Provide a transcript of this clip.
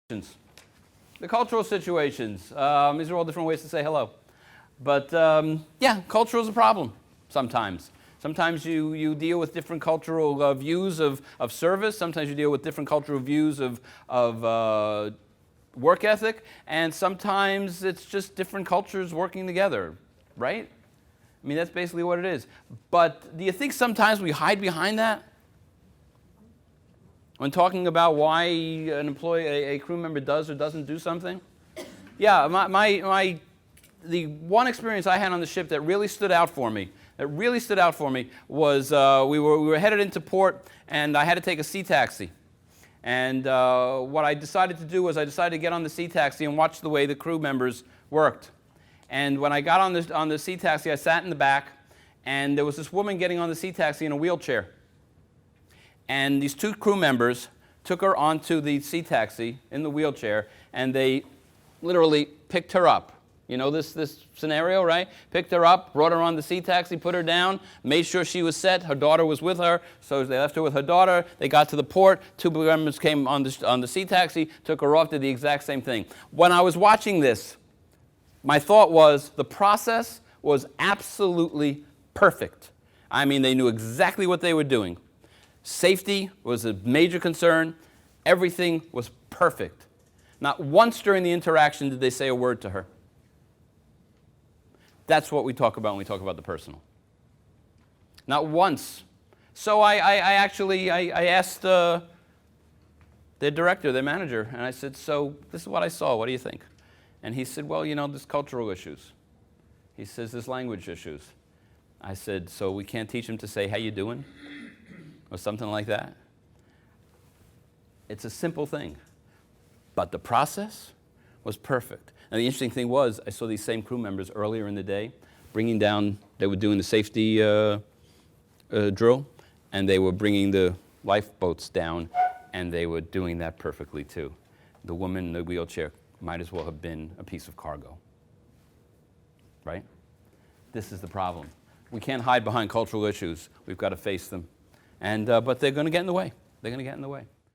The cultural situations. These are all different ways to say hello. But yeah, culture is a problem sometimes. Sometimes you deal with different cultural views of service. Sometimes you deal with different cultural views of work ethic. And sometimes it's just different cultures working together, right? I mean, that's basically what it is. But do you think sometimes we hide behind that? When talking about why an employee, a crew member does or doesn't do something? Yeah, the one experience I had on the ship that really stood out for me, was we were headed into port, and I had to take a sea taxi. And what I decided to do was I decided to get on the sea taxi and watch the way the crew members worked. And when I got on the sea taxi, I sat in the back, and there was this woman getting on the sea taxi in a wheelchair. And these two crew members took her onto the sea taxi in the wheelchair, and they literally picked her up. You know this scenario, right? Picked her up, brought her on the sea taxi, put her down, made sure she was set. Her daughter was with her, so they left her with her daughter. They got to the port. Two crew members came on the sea taxi, took her off, did the exact same thing. When I was watching this, my thought was the process was absolutely perfect. I mean, they knew exactly what they were doing. Safety was a major concern. Everything was perfect. Not once during the interaction did they say a word to her. That's what we talk about when we talk about the personal. Not once. So I actually asked their director, their manager, and I said, so this is what I saw. What do you think? And he said, well, you know, there's cultural issues. He says there's language issues. I said, so we can't teach them to say, how you doing? Or something like that. It's a simple thing. But the process was perfect. And the interesting thing was, I saw these same crew members earlier in the day bringing down, they were doing the safety drill, and they were bringing the lifeboats down, and they were doing that perfectly too. The woman in the wheelchair might as well have been a piece of cargo. Right? This is the problem. We can't hide behind cultural issues. We've got to face them. But they're going to get in the way. They're going to get in the way.